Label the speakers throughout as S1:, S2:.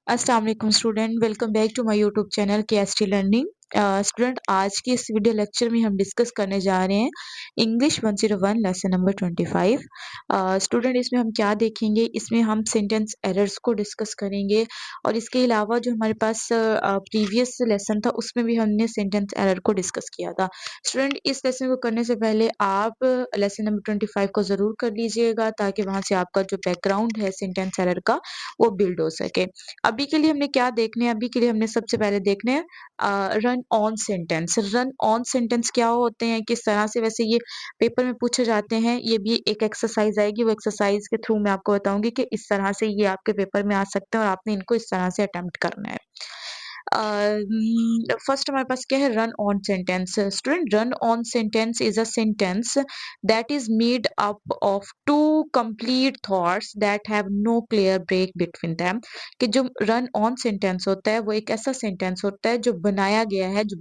S1: अस्सलाम वालेकुम student, welcome back to my YouTube channel KST learning. Student, आज के इस वीडियो लेक्चर में हम डिस्कस करने जा रहे हैं इंग्लिश 101 लेसन नंबर 25। स्टूडेंट, इसमें हम क्या देखेंगे? इसमें हम सेंटेंस एरर्स को डिस्कस करेंगे और इसके अलावा जो हमारे पास प्रीवियस लेसन था उसमें भी हमने सेंटेंस एरर को डिस्कस किया था। स्टूडेंट, इस लेसन को करने से पहले आप लेसन नंबर 25 को ज़रूर कर लीजिएगा ताकि वहाँ से आपका जो बैकग्राउंड है सेंटेंस एरर का वो बिल्ड हो सके। अभी के लिए हमने क्या देखना है? अभी के लिए हमने सबसे पहले देखना है run on sentence. Run on sentence क्या होते हैं, किस तरह से वैसे ये पेपर में पूछे जाते हैं। ये भी एक एक्सरसाइज आएगी, वो एक्सरसाइज के थ्रू मैं आपको बताऊंगी कि इस तरह से ये आपके पेपर में आ सकते हैं और आपने इनको इस तरह से अटेम्प्ट करना है। फर्स्ट हमारे पास क्या है? Run on sentence. Student, run on sentence is a sentence that is made up of two complete thoughts that have no clear break between them. कि जो रन ऑन सेंटेंस होता है वो एक ऐसा सेंटेंस होता है जो बनाया गया है, जो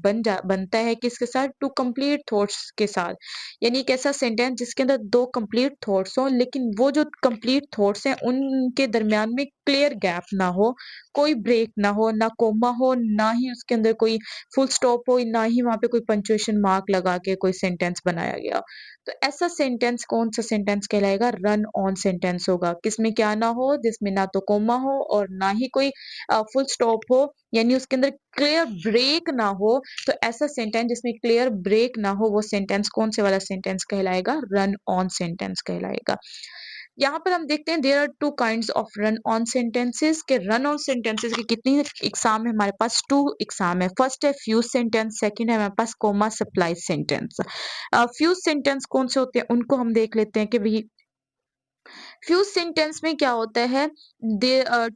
S1: बनता है किसके साथ? टू कंप्लीट थॉट्स के साथ। यानी एक ऐसा सेंटेंस जिसके अंदर दो कंप्लीट थॉट्स हो, लेकिन वो जो कंप्लीट थॉट्स हैं उनके दरमियान में क्लियर गैप ना हो, कोई ब्रेक ना हो, ना कोमा हो, ना ही उसके अंदर कोई फुल स्टॉप हो, ना ही वहां पे कोई पंक्चुएशन मार्क लगा के कोई सेंटेंस बनाया गया। तो ऐसा सेंटेंस कौन सा सेंटेंस कहलाएगा? रन ऑन सेंटेंस होगा। किसमें क्या ना हो? जिसमें ना तो कोमा हो और ना ही कोई फुल स्टॉप हो, यानी उसके अंदर क्लियर ब्रेक ना हो। तो ऐसा सेंटेंस जिसमें क्लियर ब्रेक ना हो वो सेंटेंस कौन से वाला सेंटेंस कहलाएगा? रन ऑन सेंटेंस कहलाएगा। यहाँ पर हम देखते हैं there are two kinds of run on sentences. के रन ऑन सेंटेंसेस की कितनी एग्जाम है हमारे पास? टू एग्जाम है। फर्स्ट है फ्यूज सेंटेंस, सेकंड है हमारे पास comma splice sentence. Fuse sentence कौन से होते हैं उनको हम देख लेते हैं कि भाई फ्यूज सेंटेंस में क्या होता है?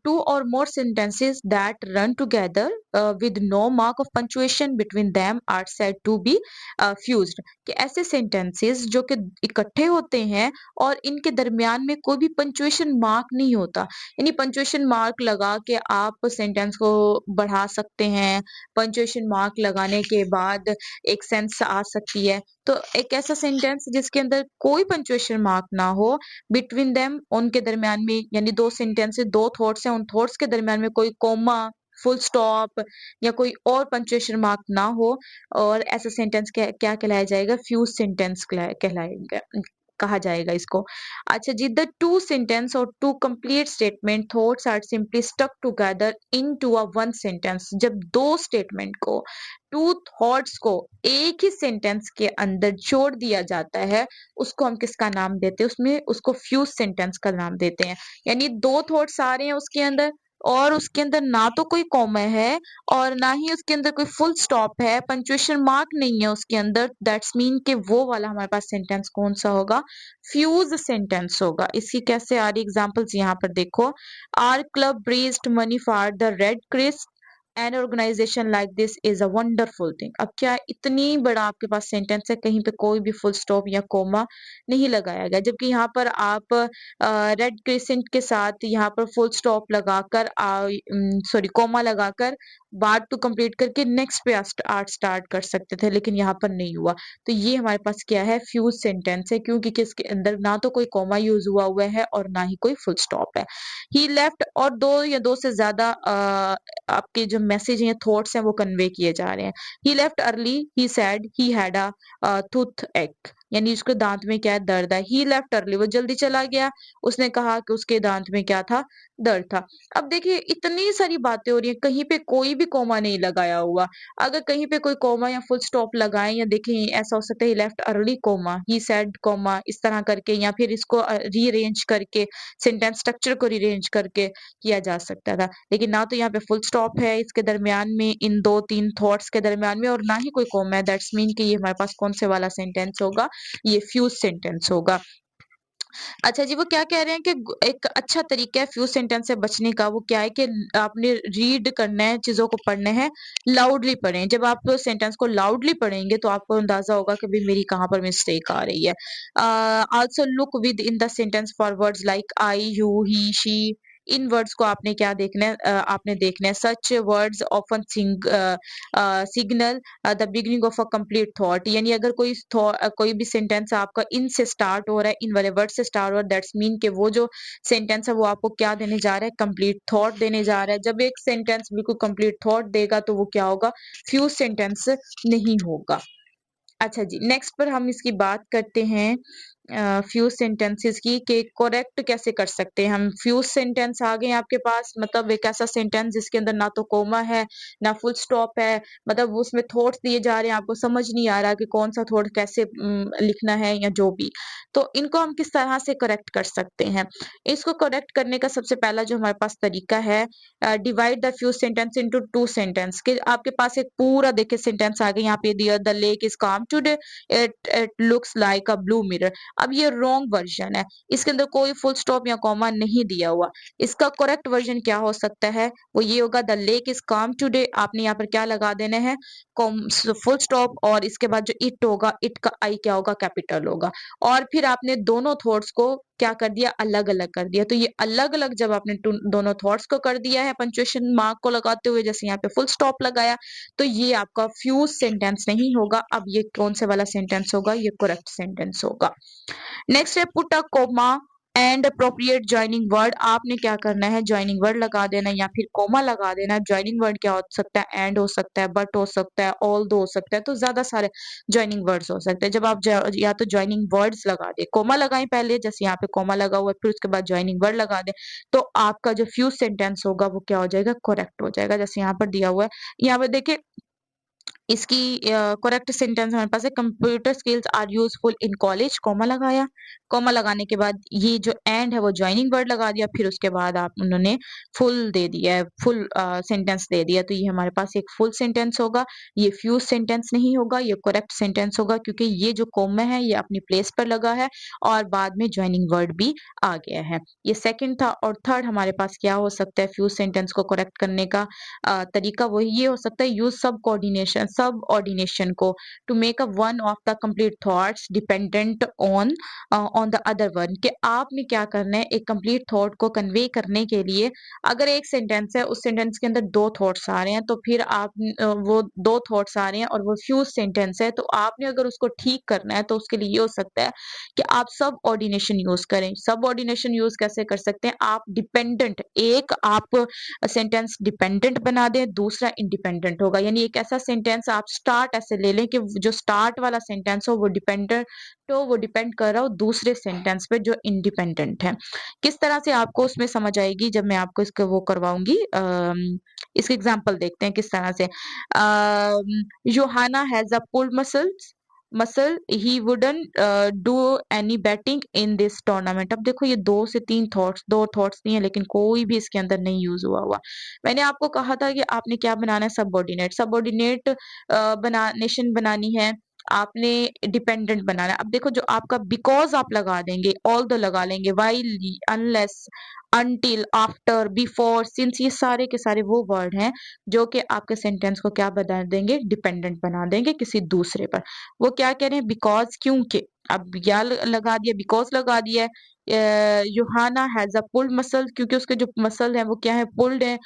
S1: Two or more sentences that run together with no mark of punctuation between them are said to be fused. कि ऐसे सेंटेंसेस जो कि इकट्ठे होते हैं और इनके दरमियान में कोई भी पंक्चुएशन मार्क नहीं होता, यानी पंक्चुएशन मार्क लगा के आप सेंटेंस को बढ़ा सकते हैं। पंक्चुएशन मार्क लगाने के बाद एक सेंस आ सकती है। तो एक ऐसा सेंटेंस जिसके अंदर कोई पंक्चुएशन मार्क ना हो बिटवीन देम, उनके दरमियान में, यानी दो सेंटेंस दो थॉट्स हैं, उन थॉट्स के दरमियान में कोई कोमा, फुल स्टॉप या कोई और पंक्चुएशन मार्क ना हो, और ऐसा सेंटेंस क्या कहलाया जाएगा? फ्यूज सेंटेंस कहलाएगा, कहा जाएगा इसको। अच्छा जी, द टू सेंटेंस और two complete statement thoughts are simply stuck together into a one sentence. जब दो स्टेटमेंट को, टू थॉट्स को एक ही सेंटेंस के अंदर जोड़ दिया जाता है, उसको हम किसका नाम देते हैं? उसमें उसको फ्यूज सेंटेंस का नाम देते हैं। यानी दो थॉट्स आ रहे हैं उसके अंदर और उसके अंदर ना तो कोई कॉमा है और ना ही उसके अंदर कोई फुल स्टॉप है, पंक्चुएशन मार्क नहीं है उसके अंदर। दैट्स मीन कि वो वाला हमारे पास सेंटेंस कौन सा होगा? फ्यूज सेंटेंस होगा। इसकी कैसे आ रही एग्जांपल्स यहाँ पर देखो। Our club raised money for the Red Cross, an organization like this is a wonderful thing. अब क्या इतनी बड़ा आपके पास सेंटेंस है, कहीं पे कोई भी फुल स्टॉप या कोमा नहीं लगाया गया, जबकि यहाँ पर आप रेड क्रिसेंट के साथ यहाँ पर फुल स्टॉप लगाकर, सॉरी कोमा लगाकर बात टू कंप्लीट करके नेक्स्ट पे आर्ट स्टार्ट कर सकते थे, लेकिन यहाँ पर नहीं हुआ। तो ये हमारे पास क्या है? फ्यूज सेंटेंस है, क्योंकि किसके अंदर ना तो कोई कोमा यूज हुआ है और ना ही कोई फुल स्टॉप है। ही लेफ्ट, और दो या दो से ज्यादा आपके जो मैसेज हैं, थॉट्स हैं, वो कन्वे किए जा रहे हैं। He left early, he said he had a toothache, यानी उसके दांत में क्या है? दर्द है। ही लेफ्ट अर्ली, वो जल्दी चला गया, उसने कहा कि उसके दांत में क्या था? दर्द था। अब देखिए इतनी सारी बातें हो रही है, कहीं पे कोई भी कोमा नहीं लगाया हुआ। अगर कहीं पे कोई कोमा या फुल स्टॉप लगाएं या देखें, ऐसा हो सकता है ही लेफ्ट अर्ली कोमा, ही सैड कोमा, इस तरह करके, या फिर इसको रीअरेंज करके सेंटेंस स्ट्रक्चर को रीअरेंज करके किया जा सकता था। लेकिन ना तो यहाँ पे फुल स्टॉप है इसके दरमियान में, इन दो तीन थॉट्स के दरमियान में, और ना ही कोई कॉमा है। दैट्स मीन कि ये हमारे पास कौन से वाला सेंटेंस होगा? ये फ्यूज सेंटेंस होगा। अच्छा जी, वो क्या कह रहे हैं कि एक अच्छा तरीका है फ्यूज सेंटेंस से बचने का, वो क्या है कि आपने रीड करना है, चीजों को पढ़ना है, लाउडली पढ़ें। जब आप सेंटेंस को लाउडली पढ़ेंगे तो आपको अंदाजा होगा कि भाई मेरी कहाँ पर मिस्टेक आ रही है। Also look with in the sentence for words like I, you, he, she, in words को आपने क्या देखना है, आपने देखना है सच words often signal the beginning of a complete thought. यानी अगर कोई भी सेंटेंस आपका इन से स्टार्ट हो रहा है, इन वाले वर्ड से स्टार्ट हो रहा है, दैट्स मीन कि वो जो सेंटेंस है वो आपको क्या देने जा रहा है, कंप्लीट थॉट देने जा रहा है। जब एक सेंटेंस बिल्कुल कंप्लीट थॉट देगा तो वो क्या होगा, फ्यूज सेंटेंस नहीं होगा। अच्छा जी, नेक्स्ट पर हम इसकी बात करते हैं फ्यूज सेंटेंसेस की कि करेक्ट कैसे कर सकते हैं हम। फ्यूज सेंटेंस आ गए आपके पास, मतलब एक ऐसा सेंटेंस जिसके अंदर ना तो कोमा है ना फुल स्टॉप है, मतलब उसमें थॉट्स दिए जा रहे हैं, आपको समझ नहीं आ रहा कि कौन सा थॉट कैसे लिखना है या जो भी। तो इनको हम किस तरह से करेक्ट कर सकते हैं। इसको करेक्ट करने का सबसे पहला जो हमारे पास तरीका है, divide the fuse sentence into two sentence. कि आपके पास एक पूरा देखिए सेंटेंस आ गया यहाँ पे दिया, द लेक इज काम today, it looks like a blue mirror. अब ये रॉन्ग वर्जन है, इसके अंदर कोई फुल स्टॉप या कॉमा नहीं दिया हुआ। इसका करेक्ट वर्जन क्या हो सकता है, वो ये होगा, द लेक इज काम टुडे, आपने यहाँ पर क्या लगा देना है, फुल स्टॉप, और इसके बाद जो इट होगा, इट का आई क्या होगा, कैपिटल होगा। और फिर आपने दोनों थॉट्स को क्या कर दिया, अलग अलग कर दिया। तो ये अलग अलग जब आपने दोनों थॉट्स को कर दिया है पंक्चुएशन मार्क को लगाते हुए, जैसे यहाँ पे फुल स्टॉप लगाया, तो ये आपका फ्यूज सेंटेंस नहीं होगा। अब ये कौन से वाला सेंटेंस होगा, ये करेक्ट सेंटेंस होगा। नेक्स्ट है put a comma and appropriate joining word. आपने क्या करना है, ज्वाइनिंग वर्ड लगा देना या फिर कोमा लगा देना। ज्वाइनिंग वर्ड क्या हो सकता है, एंड हो सकता है, बट हो सकता है, ऑल दो हो सकता है, तो ज्यादा सारे ज्वाइनिंग वर्ड्स हो सकते हैं। जब आप या तो ज्वाइनिंग वर्ड्स लगा दे, कोमा लगाएं पहले, जैसे यहाँ पे कोमा लगा हुआ है, फिर उसके बाद ज्वाइनिंग वर्ड लगा दे, तो आपका जो फ्यूज सेंटेंस होगा वो क्या हो जाएगा, करेक्ट हो जाएगा। जैसे यहाँ पर दिया हुआ है, यहाँ पे देखिए इसकी करेक्ट सेंटेंस हमारे पास है, computer skills are useful in college, comma लगाया, कॉमा लगाने के बाद ये जो एंड है वो ज्वाइनिंग वर्ड लगा दिया, फिर उसके बाद आप उन्होंने फुल दे दिया है, फुल सेंटेंस दे दिया, तो ये हमारे पास एक फुल सेंटेंस होगा। ये फ्यूज सेंटेंस नहीं होगा, ये करेक्ट सेंटेंस होगा, क्योंकि ये जो कॉमा है ये अपनी प्लेस पर लगा है और बाद में ज्वाइनिंग वर्ड भी आ गया है। ये सेकंड था। और थर्ड हमारे पास क्या हो सकता है फ्यूज सेंटेंस को करेक्ट करने का तरीका, वो ये हो सकता है, यूज सब ऑर्डिनेशन को to make a one of the complete thoughts dependent on the other one. कि आपने क्या करना है, एक कंप्लीट थॉट को कन्वे करने के लिए, अगर एक सेंटेंस है, उस सेंटेंस के अंदर दो थॉट्स आ रहे हैं, तो फिर आप वो दो थॉट्स आ रहे हैं और वो फ्यूज सेंटेंस है, तो आपने अगर उसको ठीक करना है तो उसके लिए ये हो सकता है कि आप सब ऑर्डिनेशन यूज करें। सब ऑर्डिनेशन यूज कैसे कर सकते हैं, आप डिपेंडेंट, एक आप सेंटेंस डिपेंडेंट बना दें, दूसरा इंडिपेंडेंट होगा। यानी एक ऐसा सेंटेंस आप स्टार्ट ऐसे ले लें कि जो स्टार्ट वाला सेंटेंस हो वो डिपेंडेंट हो, वो डिपेंड कर रहा हो दूसरे सेंटेंस पे जो इंडिपेंडेंट है। किस तरह से आपको उसमें समझ आएगी जब मैं आपको इसको वो करवाऊंगी। इसके एग्जांपल देखते हैं किस तरह से। Yohana has a pulled muscle he wouldn't do any batting in this tournament. अब देखो ये दो थॉट्स दिए हैं, लेकिन कोई भी इसके अंदर नहीं यूज हुआ। मैंने आपको कहा था कि आपने क्या बनाना है, सबऑर्डिनेट नेशन बनानी है, आपने डिपेंडेंट बनाना है। अब देखो जो आपका बिकॉज आप लगा देंगे, ऑल द लगा लेंगे, while, unless, until, after, before, since, ये सारे के सारे वो वर्ड हैं जो कि आपके सेंटेंस को क्या बना देंगे, डिपेंडेंट बना देंगे किसी दूसरे पर। वो क्या कह रहे हैं, बिकॉज, क्योंकि। अब या लगा दिया, बिकॉज लगा दिया है। यूहाना हैज अ पुल्ड मसल, क्योंकि उसके जो मसल है वो क्या है, पुल्ड है,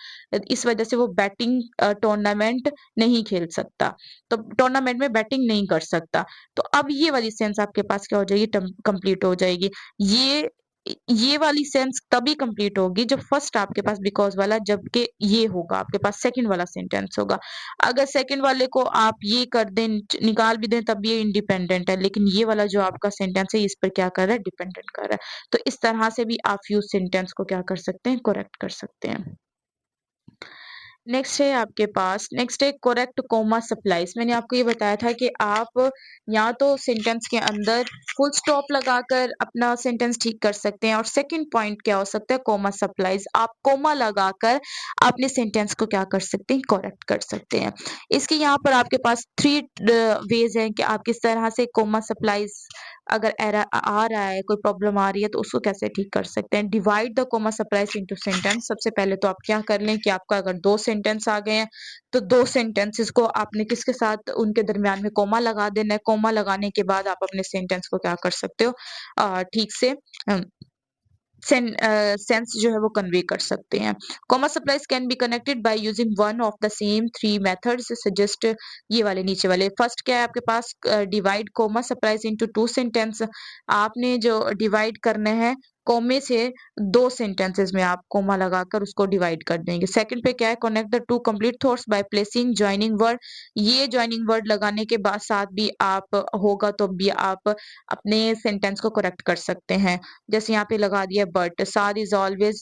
S1: इस वजह से वो बैटिंग टूर्नामेंट नहीं खेल सकता, तो टूर्नामेंट में बैटिंग नहीं कर सकता। तो अब ये वाली सेंस आपके पास क्या हो जाएगी, कंप्लीट हो जाएगी। ये ये वाली सेंस तभी कंप्लीट होगी जब फर्स्ट आपके पास बिकॉज वाला, जबकि ये होगा आपके पास सेकंड वाला सेंटेंस होगा। अगर सेकंड वाले को आप ये कर दें, निकाल भी दें, तब ये इंडिपेंडेंट है, लेकिन ये वाला जो आपका सेंटेंस है इस पर क्या कर रहा है, डिपेंडेंट कर रहा है। तो इस तरह से भी आप फ्यूज सेंटेंस को क्या कर सकते हैं, करेक्ट कर सकते हैं। नेक्स्ट है आपके पास, नेक्स्ट है करेक्ट कोमा सप्लाइज। मैंने आपको ये बताया था कि आप या तो सेंटेंस के अंदर फुल स्टॉप लगाकर अपना सेंटेंस ठीक कर सकते हैं, और सेकंड पॉइंट क्या हो सकता है, कोमा सप्लाइज। आप कोमा लगाकर अपने सेंटेंस को क्या कर सकते हैं, करेक्ट कर सकते हैं। इसके यहाँ पर आपके पास थ्री वेज हैं कि आप किस तरह से कोमा सप्लाइज, अगर एरर आ रहा है, कोई प्रॉब्लम आ रही है, तो उसको कैसे ठीक कर सकते हैं। Divide the comma splices into sentence. सबसे पहले तो आप क्या कर लें कि आपका अगर दो सेंटेंस आ गए हैं, तो दो सेंटेंसेस को आपने किसके साथ, उनके दरमियान में कोमा लगा देना है। कोमा लगाने के बाद आप अपने सेंटेंस को क्या कर सकते हो, ठीक से सेंस जो है वो कन्वे कर सकते हैं। Comma splices can be connected by using one of the same three methods suggest. ये वाले नीचे वाले फर्स्ट क्या है आपके पास, divide comma splices into two sentence. आपने जो डिवाइड करना है कॉमे से, दो सेंटेंसेस में आप कॉमा लगाकर उसको डिवाइड कर देंगे। सेकंड पे क्या है, connect the two complete thoughts by placing joining word. ये जॉइनिंग वर्ड लगाने के बाद साथ भी आप होगा तो भी आप अपने सेंटेंस को करेक्ट कर सकते हैं। जैसे यहाँ पे लगा दिया but Sarah is always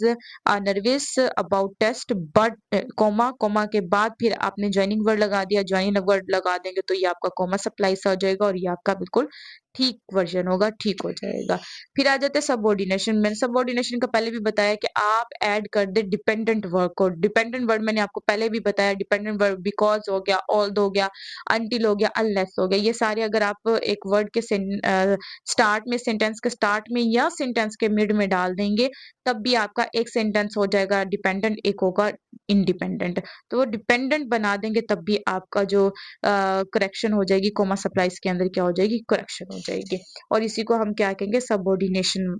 S1: nervous about test, but comma, comma के बाद फिर आपने ज्वाइनिंग वर्ड लगा दिया, ज्वाइनिंग वर्ड लगा देंगे तो ये आपका कोमा सप्लाइज हो जाएगा और ये आपका बिल्कुल ठीक वर्जन होगा, ठीक हो जाएगा। फिर आ जाते हैं सबऑर्डिनेशन। मैंने सबऑर्डिनेशन का पहले भी बताया कि आप ऐड कर दे डिपेंडेंट वर्ड को। डिपेंडेंट वर्ड मैंने आपको पहले भी बताया, डिपेंडेंट वर्ड बिकॉज हो गया, ऑल्दो हो गया, अनटिल हो गया, अनलेस हो गया, ये सारे अगर आप एक वर्ड के स्टार्ट में, सेंटेंस के स्टार्ट में या सेंटेंस के मिड में डाल देंगे तब भी आपका एक सेंटेंस हो जाएगा डिपेंडेंट, एक होगा इंडिपेंडेंट। तो वो डिपेंडेंट बना देंगे तब भी आपका जो करेक्शन हो जाएगी, कोमा सप्लाइज के अंदर क्या हो जाएगी, करेक्शन हो जाएगी। और इसी को हम क्या कहेंगे, सबऑर्डिनेशन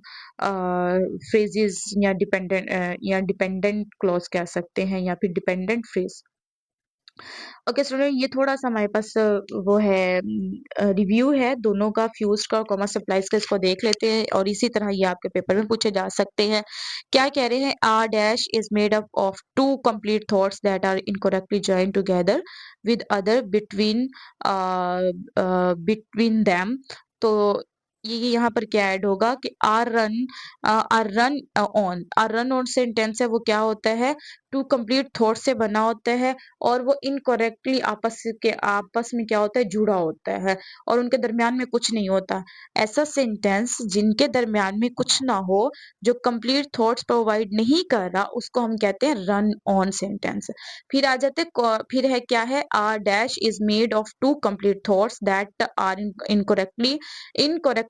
S1: फ्रेजेस या डिपेंडेंट क्लॉज कह सकते हैं या फिर डिपेंडेंट फ्रेज। ओके स्टूडेंट, ये थोड़ा सा हमारे पास वो है रिव्यू है दोनों का, फ्यूज्ड का और कॉमा सप्लाइज का। इसको देख लेते हैं और इसी तरह ये आपके पेपर में पूछे जा सकते हैं। क्या कह रहे हैं, are dash is made up of two complete thoughts that are incorrectly joined together with other between between them. तो ये यहाँ पर क्या ऐड होगा कि आर रन ऑन सेंटेंस है वो क्या होता है, टू कंप्लीट थॉट से बना होता है और वो इनकरेक्टली आपस में क्या होता है, जुड़ा होता है और उनके दरमियान में कुछ नहीं होता। ऐसा सेंटेंस जिनके दरमियान में कुछ ना हो, जो कंप्लीट थॉट्स प्रोवाइड नहीं कर रहा, उसको हम कहते हैं रन ऑन सेंटेंस। फिर आ जाते फिर है क्या है, are dash is made of two complete thoughts that are incorrectly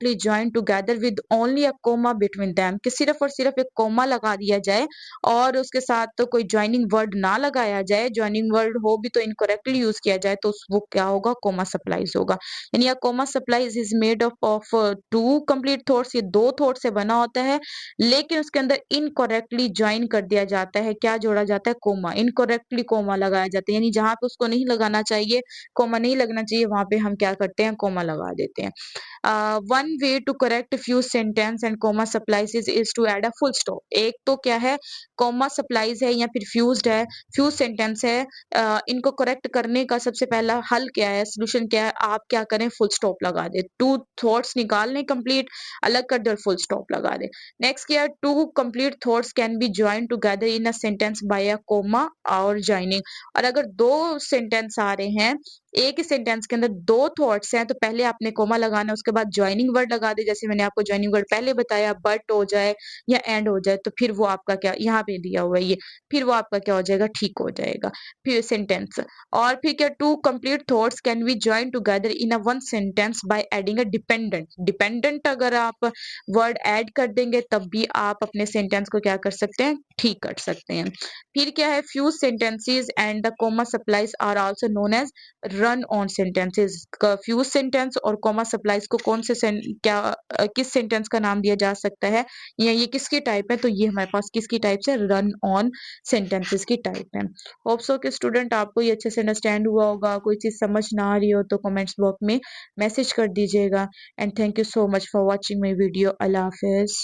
S1: join together with only a comma between them, कि सिर्फ और सिर्फ एक कोमा लगा दिया जाए और उसके साथ तो कोई ज्वाइनिंग वर्ड ना लगाया जाए, ज्वाइनिंग वर्ड हो भी तो इनकरेक्टली यूज किया जाए तो वो क्या होगा, कोमा सप्लाइज होगा। यानी a comma splices is made up of two complete thoughts, ये दो थॉट से बना होता है लेकिन उसके अंदर इनकरेक्टली ज्वाइन कर दिया जाता है, क्या जोड़ा जाता है, कोमा, इनकरेक्टली कोमा लगाया जाता है। यानी जहां पे उसको नहीं लगाना चाहिए, कोमा नहीं लगना चाहिए, वहां पे हम क्या करते हैं, कोमा लगा देते हैं। One way to correct fuse sentence and comma splices is to add a full stop. एक तो क्या है, कोमा सप्लाइज है या फिर फ्यूज्ड है, फ्यूज सेंटेंस है, इनको करेक्ट करने का सबसे पहला हल क्या है, सोल्यूशन क्या है, आप क्या करें, फुल स्टॉप लगा दे। टू थॉट्स निकालने कंप्लीट, अलग कर दे और फुल स्टॉप लगा दे। नेक्स्ट क्या है, two complete thoughts can be join together in a sentence by a comma और ज्वाइनिंग। और अगर दो सेंटेंस आ रहे हैं, एक ही सेंटेंस के अंदर दो थॉट्स हैं, तो पहले आपने कोमा लगाना है, उसके बाद ज्वाइनिंग वर्ड लगा दे। जैसे मैंने आपको ज्वाइनिंग वर्ड पहले बताया, बट हो जाए या एंड हो जाए तो फिर वो आपका क्या, यहाँ पे दिया हुआ है ये, फिर वो आपका क्या हो जाएगा, ठीक हो जाएगा फिर सेंटेंस। और फिर क्या, two complete thoughts can be join together in a one sentence by adding a dependent. Dependent अगर आप वर्ड ऐड कर देंगे तब भी आप अपने सेंटेंस को क्या कर सकते हैं, ठीक कर सकते हैं। फिर क्या है, fuse sentences and the comma splices are also known as run on sentences. Fuse sentence और कॉमा सप्लाइज को कौन से किस सेंटेंस का नाम दिया जा सकता है या ये किसकी टाइप है, तो ये हमारे पास किसकी टाइप से, रन ऑन सेंटेंसेस की टाइप है। होप सो कि स्टूडेंट आपको ये अच्छे से अंडरस्टैंड हुआ होगा। कोई चीज समझ ना आ रही हो तो कमेंट्स बॉक्स में मैसेज कर दीजिएगा। And thank you so much for watching my video. Allah Hafiz.